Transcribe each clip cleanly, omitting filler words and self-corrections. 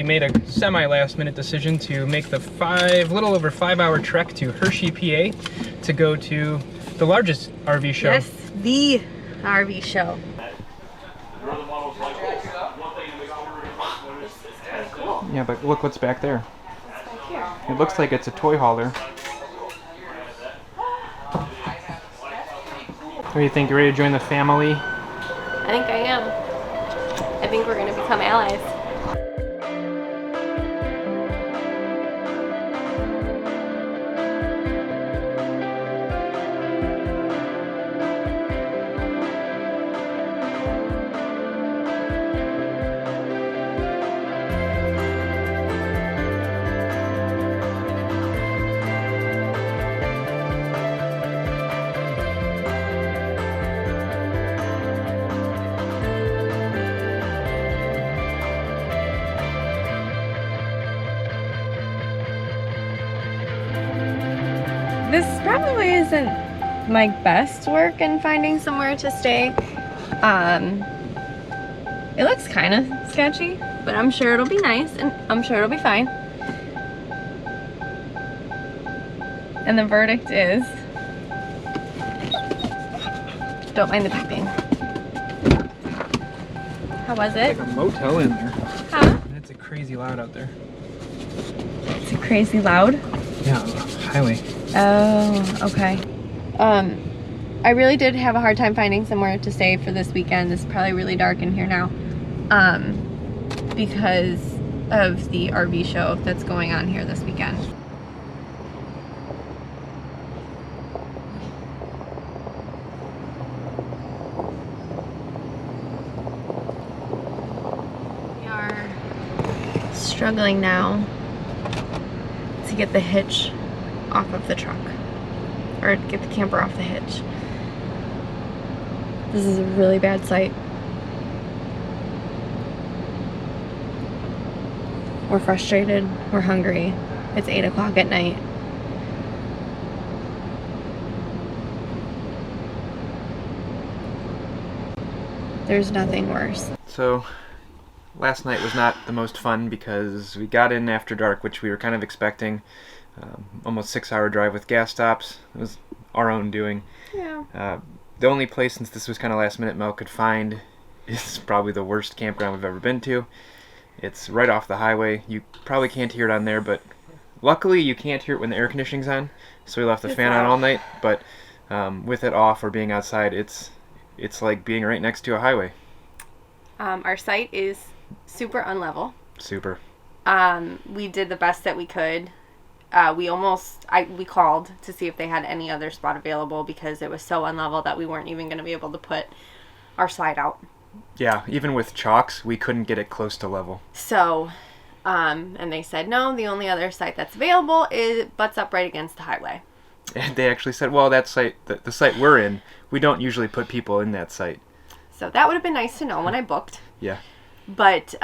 made a semi-last minute decision to make the little over 5-hour trek to Hershey, PA to go to the largest RV show. Yes, the RV show. Yeah, but look what's back there. Back here. It looks like it's a toy hauler. What do you think? You ready to join the family? I think I am. I think we're going to become allies. This probably isn't my best work in finding somewhere to stay. It looks kind of sketchy, but I'm sure it'll be nice and I'm sure it'll be fine. And the verdict is, don't mind the beeping. How was it? Like a motel in there. Huh? It's a crazy loud out there. It's crazy loud. Yeah, highway. Oh, okay. I really did have a hard time finding somewhere to stay for this weekend. It's probably really dark in here now, because of the RV show that's going on here this weekend. We are struggling now to get the hitch off of the truck, or get the camper off the hitch. This is a really bad sight. We're frustrated, we're hungry. It's 8 o'clock at night. There's nothing worse. So, last night was not the most fun because we got in after dark, which we were kind of expecting. Almost 6-hour drive with gas stops. It was our own doing. Yeah. The only place, since this was kind of last minute, Mel could find is probably the worst campground we've ever been to. It's right off the highway. You probably can't hear it on there, but luckily you can't hear it when the air conditioning's on. So we left the fan on all night, but with it off or being outside, it's like being right next to a highway. Our site is super unlevel. Super. We did the best that we could. We called to see if they had any other spot available because it was so unlevel that we weren't even going to be able to put our slide out. Yeah, even with chocks, we couldn't get it close to level. So, and they said, no, the only other site that's available butts up right against the highway. And they actually said, well, that site, the site we're in, we don't usually put people in that site. So that would have been nice to know when I booked. Yeah. But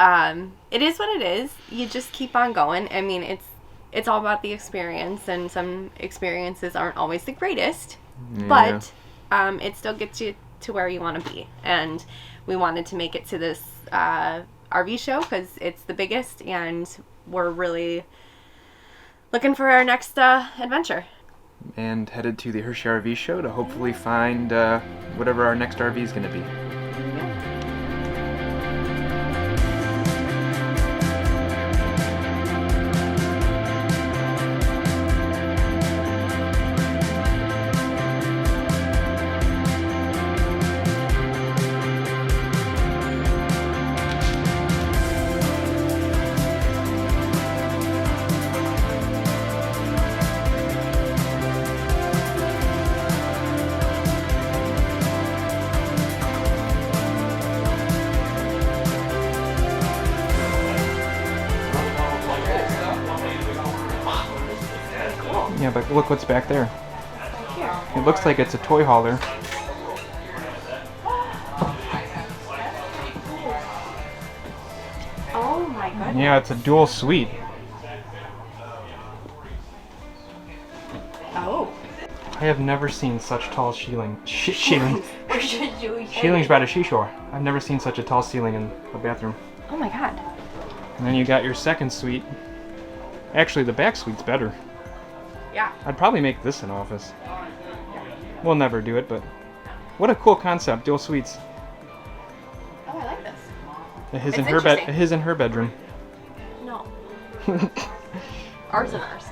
it is what it is. You just keep on going. I mean, it's all about the experience, and some experiences aren't always the greatest, yeah. But it still gets you to where you want to be. And we wanted to make it to this RV show because it's the biggest, and we're really looking for our next adventure. And headed to the Hershey RV Show to hopefully find whatever our next RV is going to be. Yeah, but look what's back there. Back here. It looks like it's a toy hauler. Oh my goodness. Yeah, it's a dual suite. Oh. I have never seen such tall ceiling. Ceilings Ceilings by the seashore. I've never seen such a tall ceiling in a bathroom. Oh my god. And then you got your second suite. Actually, the back suite's better. Yeah. I'd probably make this an office. We'll never do it, but what a cool concept, dual suites. Oh, I like this. His It's and her bed, interesting. his and her bedroom. No. Ours and ours.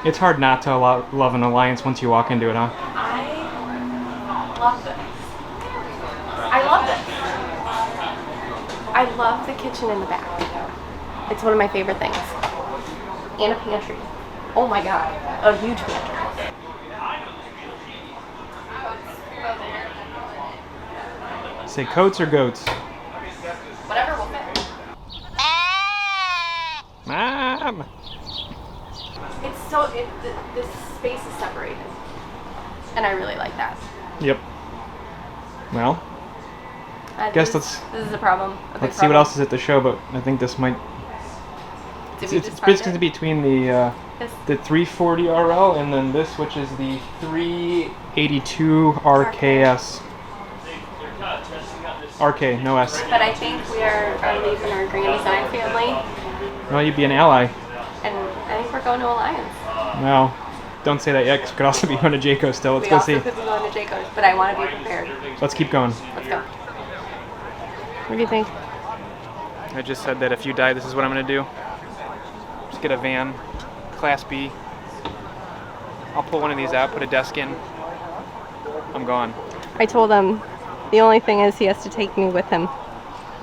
It's hard not to love an alliance once you walk into it, huh? I love this. I love this. I love the kitchen in the back. It's one of my favorite things. And a pantry. Oh my god. A huge pantry. Say coats or goats? Whatever will fit. Mom! It's so, this space is separated. And I really like that. Yep. Well, guess this is a problem. let's see what else is at the show, but I think this might... Did we It's just find basically it? between the This? 340 RL and then this, which is the 382 RKS. RK, no S. But I think we are leaving our Grand Design family, Well, you'd be an ally. and I think we're going to Alliance. Well, don't say that yet, because we could also be going to Jayco still. Let's We go also see. could be going to Jayco's, but I want to be prepared. Let's keep going. Let's go. What do you think? I just said that if you die, this is what I'm going to do. Just get a van, Class B. I'll pull one of these out, put a desk in. I'm gone. I told him the only thing is he has to take me with him.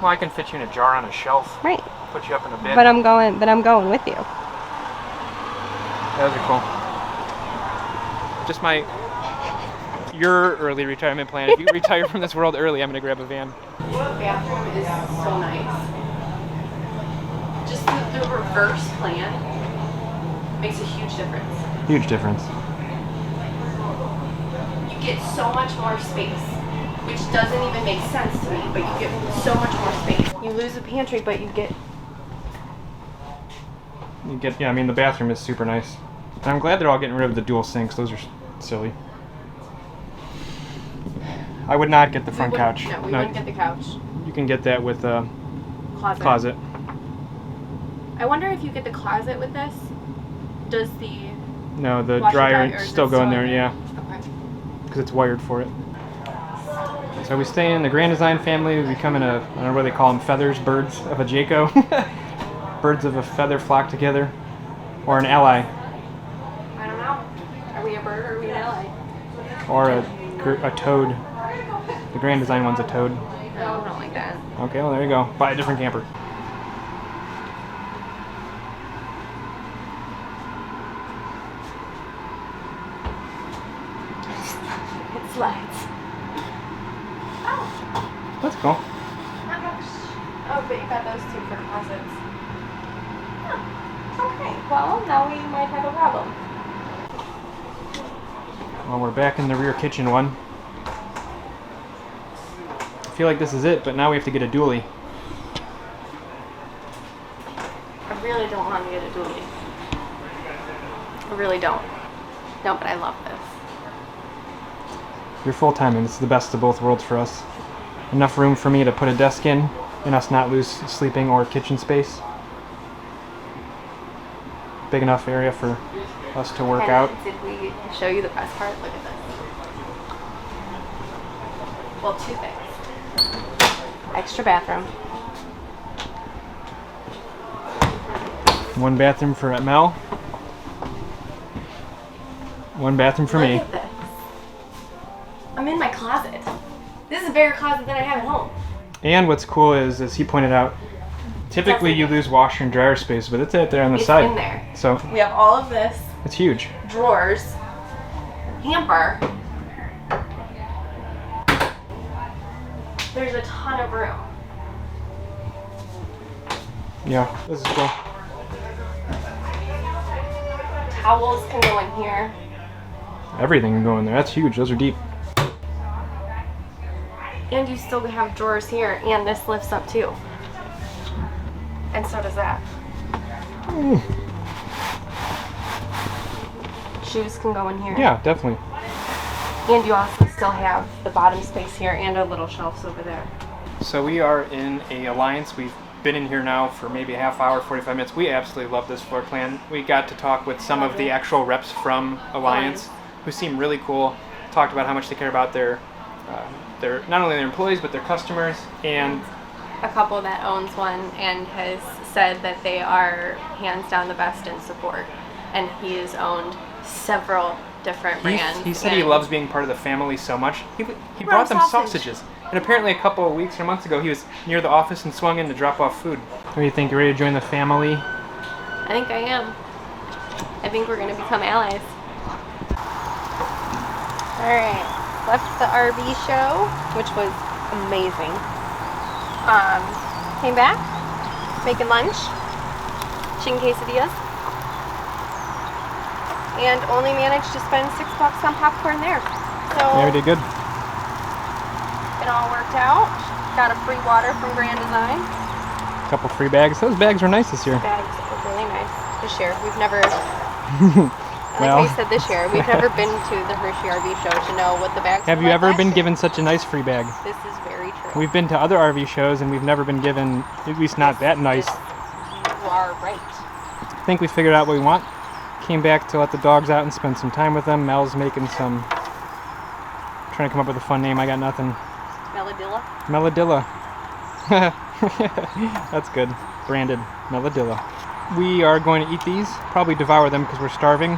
Well, I can fit you in a jar on a shelf. Right. Put you up in a bed. But I'm going with you. Those are cool. Just your early retirement plan. If you retire from this world early, I'm going to grab a van. The bathroom is so nice. Just the reverse plan makes a huge difference. Huge difference. You get so much more space, which doesn't even make sense to me, but you get so much more space. You lose a pantry, but you get... Yeah, I mean, the bathroom is super nice. And I'm glad they're all getting rid of the dual sinks. Those are silly. I would not get the front couch. No, we wouldn't get the couch. You can get that with a Closet. I wonder if you get the closet with this, does the... No, the washer dryer or is still it go in still there, yeah. Okay. Because it's wired for it. So we stay in the Grand Design family. We become in I don't know what they call them, feathers, birds of a Jayco. Birds of a feather flock together. Or an ally. I don't know. Are we a bird or are we an ally? Or a toad. The Grand Design one's a toad. No, I don't like that. Okay, well there you go. Buy a different camper. It slides. Oh, That's cool. not much. Oh, but you got those two for closets. Huh. Okay, well, now we might have a problem. Well, we're back in the rear kitchen one. I feel like this is it, but now we have to get a dually. I really don't want to get a dually. I really don't. No, but I love this. You're full-time, and this is the best of both worlds for us. Enough room for me to put a desk in, and us not lose sleeping or kitchen space. Big enough area for us to work And out. did we show you the best part? Look at this. Well, two things. Extra bathroom. One bathroom for Mel. One bathroom for me. Look at this. I'm in my closet. This is a bigger closet than I have at home. And what's cool is, as he pointed out, typically you lose washer and dryer space, but it's right there on the It's side. in there. So We have all of this, it's huge. drawers, hamper. There's a ton of room. Yeah, this is cool. Towels can go in here. Everything can go in there. That's huge. Those are deep. And you still have drawers here, and this lifts up too. And so does that. Shoes can go in here. Yeah, definitely. And you also still have the bottom space here and our little shelves over there. So we are in a alliance. We've been in here now for maybe a half hour, 45 minutes. We absolutely love this floor plan. We got to talk with some of the actual reps from Alliance who seem really cool. Talked about how much they care about their not only their employees but their customers, and a couple that owns one and has said that they are hands down the best in support, and he has owned several different brands. He said he loves being part of the family so much. He brought them sausages. And apparently a couple of weeks or months ago he was near the office and swung in to drop off food. What do you think? You ready to join the family? I think I am. I think we're going to become allies. Alright, left the RV show, which was amazing. Came back, making lunch, chicken quesadillas, and only managed to spend $6 on popcorn there. So Yeah, we did good. it all worked out. Got a free water from Grand Design. A couple free bags. Those bags were nice this year. Bags were really nice this year. We've never, Well, like we said this year, we've never been to the Hershey RV show to know what the bags have were you like ever last been year. given such a nice free bag? This is very true. We've been to other RV shows and we've never been given, at least not that nice. You are right. I think we figured out what we want. Came back to let the dogs out and spend some time with them. Mel's making some, trying to come up with a fun name. I got nothing. Meladilla. Meladilla. That's good. Branded Meladilla. We are going to eat these, probably devour them because we're starving.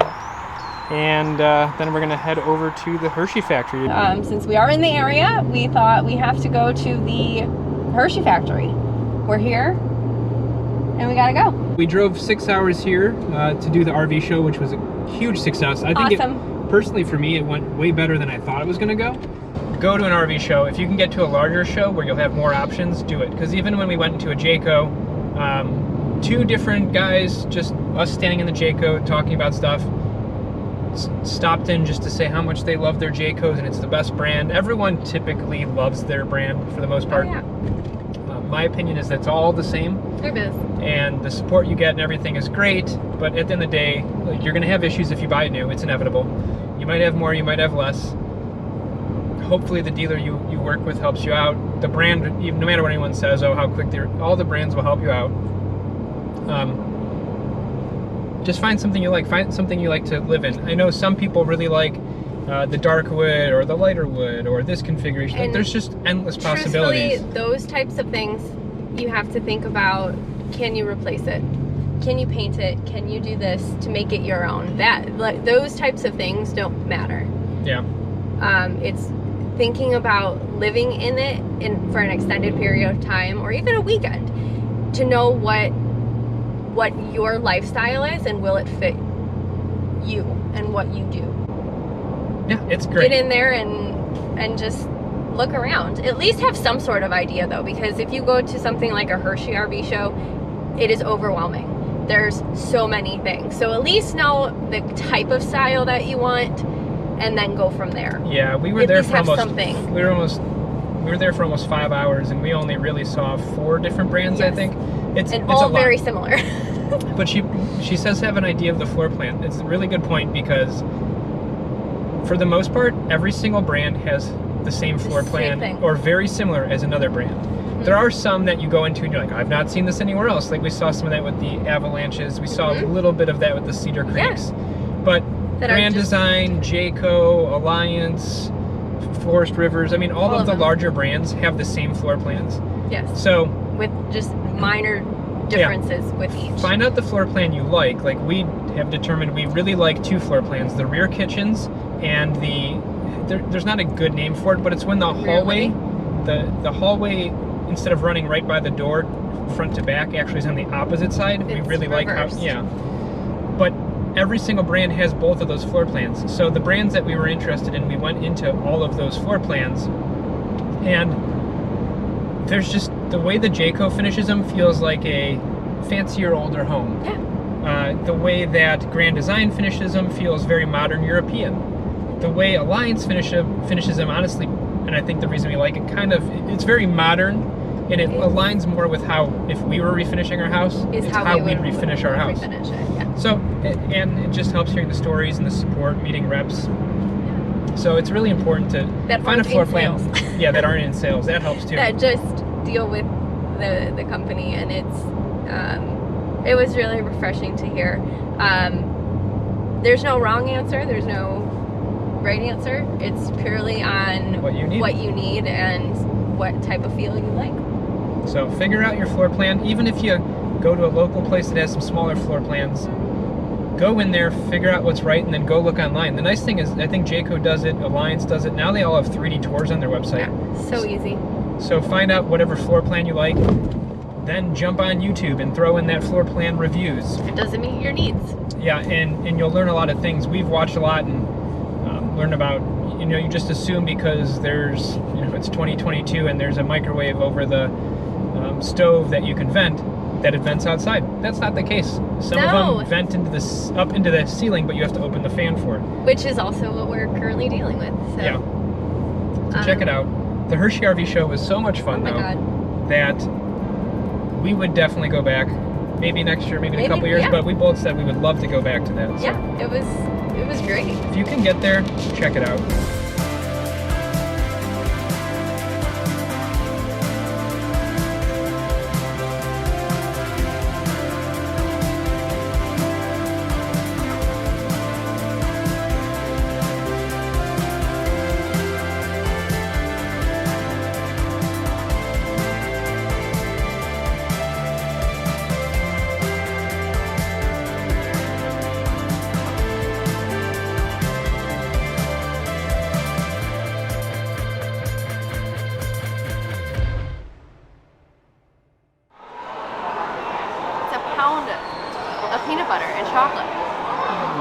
And then we're going to head over to the Hershey factory. Since we are in the area, we thought we have to go to the Hershey factory. We're here, and we gotta go. We drove 6 hours here to do the RV show, which was a huge success. I think personally for me, it went way better than I thought it was going to go. Go to an RV show. If you can get to a larger show where you'll have more options, do it. Because even when we went into a Jayco, two different guys, just us standing in the Jayco talking about stuff, stopped in just to say how much they love their Jaycos and it's the best brand. Everyone typically loves their brand for the most part. Oh, yeah. My opinion is that's all the same. It is. And the support you get and everything is great, but at the end of the day, like, you're going to have issues if you buy new. It's inevitable. You might have more, you might have less. Hopefully the dealer you work with helps you out. The brand, even, no matter what anyone says, oh, how quick they're, all the brands will help you out. Just find something you like. Find something you like to live in. I know some people really like the dark wood or the lighter wood or this configuration. And there's just endless possibilities. Truthfully, those types of things, you have to think about, can you replace it? Can you paint it? Can you do this to make it your own? That, like, those types of things don't matter. Yeah. It's thinking about living in it for an extended period of time or even a weekend to know what your lifestyle is and will it fit you and what you do. Yeah, it's great. Get in there and just look around. At least have some sort of idea though, because if you go to something like a Hershey RV show, it is overwhelming. There's so many things. So at least know the type of style that you want and then go from there. Yeah, we were there for almost something. We were there for almost 5 hours and we only really saw 4 different brands, Yes. I think. It's all a lot. very similar. But she says have an idea of the floor plan. It's a really good point because for the most part, every single brand has the same floor plan thing. or very similar as another brand. Mm-hmm. There are some that you go into and you're like, I've not seen this anywhere else. Like we saw some of that with the Avalanches. We saw a little bit of that with the Cedar Creeks. But That are Grand just- Design, Jayco, Alliance, Forest Rivers, I mean, all of the them. larger brands have the same floor plans. Yes. So With just minor differences with each. find out the floor plan you like. Like we have determined we really like 2 floor plans, the rear kitchens and there's not a good name for it, but it's when the hallway, the hallway, instead of running right by the door, front to back, actually is on the opposite side. We It's really reversed. like how, But every single brand has both of those floor plans. So the brands that we were interested in, we went into all of those floor plans, and there's just, the way the Jayco finishes them feels like a fancier, older home. Yeah. The way that Grand Design finishes them feels very modern European. The way Alliance finishes them, honestly, and I think the reason we like it, it's very modern, and it aligns more with how, if we were refinishing our house, it's how we'd refinish our house. Refinish it, yeah. So, and it just helps hearing the stories and the support, meeting reps. So it's really important to That find a aren't floor in plan. sales. Yeah, that aren't in sales. That helps too. That just deal with the company, and it was really refreshing to hear. There's no wrong answer. There's no right answer. It's purely on what you need and what type of feel you like. So figure out your floor plan. Even if you go to a local place that has some smaller floor plans, go in there, figure out what's right, and then go look online. The nice thing is, I think Jayco does it, Alliance does it. Now they all have 3D tours on their website. Yeah, so easy. So find out whatever floor plan you like, then jump on YouTube and throw in that floor plan reviews. It doesn't meet your needs. Yeah, and you'll learn a lot of things. We've watched a lot and learned about, you just assume because there's, it's 2022 and there's a microwave over the stove that you can vent, that it vents outside. That's not the case. Some of them vent up into the ceiling, but you have to open the fan for it. Which is also what we're currently dealing with. So. Yeah. So check it out. The Hershey RV Show was so much fun, that we would definitely go back. Maybe next year, maybe in a couple years, but we both said we would love to go back to that. So yeah, it was great. If you can get there, check it out. Of peanut butter and chocolate.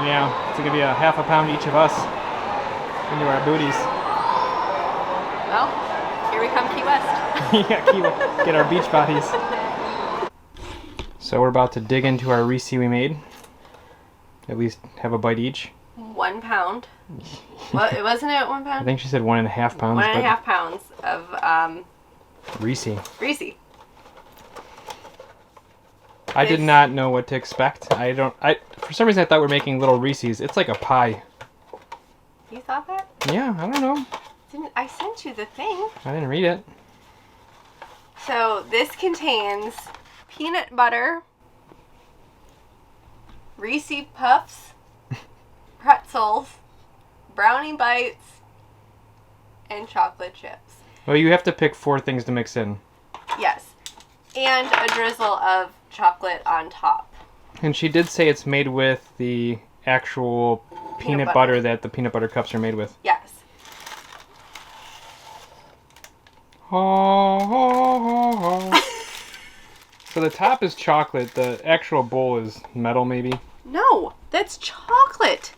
Yeah, it's gonna be a half a pound each of us into our booties. Well, here we come, Key West. Yeah, get our beach bodies. So we're about to dig into our Reese we made. At least have a bite each. 1 pound. Well, it wasn't it 1 pound? I think she said 1.5 pounds. 1.5 pounds of Reese. Reese. I did not know what to expect. For some reason I thought we were making little Reese's. It's like a pie. You thought that? Yeah, I don't know. I sent you the thing. I didn't read it. So this contains peanut butter, Reese Puffs, pretzels, brownie bites, and chocolate chips. Well, you have to pick 4 things to mix in. Yes. And a drizzle of chocolate on top. And she did say it's made with the actual peanut butter that the peanut butter cups are made with. Yes. So the top is chocolate, the actual bowl is metal maybe? No, that's chocolate.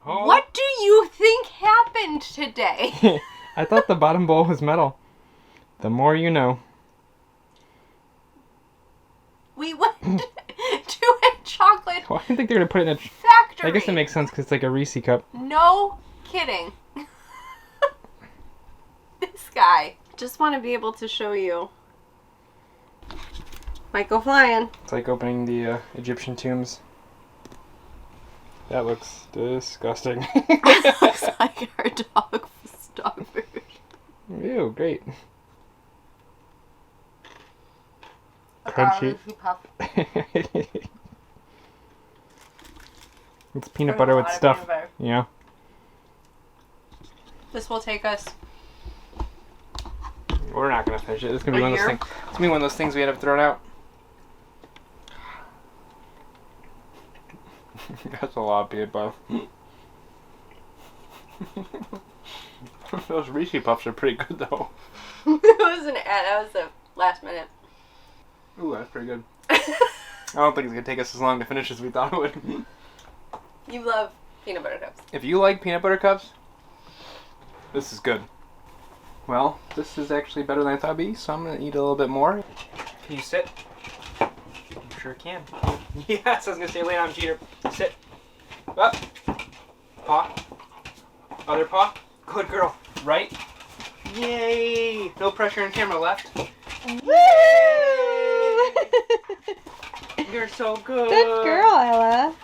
What do you think happened today? I thought the bottom bowl was metal. The more you know. We went to a chocolate Well, I didn't think they were going to put it in a factory. I guess it makes sense because it's like a Reese cup. No kidding. This guy. Just want to be able to show you. Might go flying. It's like opening the Egyptian tombs. That looks disgusting. It looks like our dog food. Ew, great. Crunchy. It's peanut butter with stuff. Yeah. This will take us. We're not gonna finish it. It's gonna be one of those things. It's gonna be one of those things we end up throwing out. That's a lot of peanut butter. Those Reese Puffs are pretty good though. That was the last minute. Ooh, that's pretty good. I don't think it's gonna take us as long to finish as we thought it would. You love peanut butter cups. If you like peanut butter cups, this is good. Well, this is actually better than I thought it'd be, so I'm gonna eat a little bit more. Can you sit? You sure can. Yes, I was gonna say lay down, cheater. Sit. Up. Paw. Other paw. Good girl. Right. Yay! No pressure on camera. Left. Woo! You're so good. Good girl, Ella.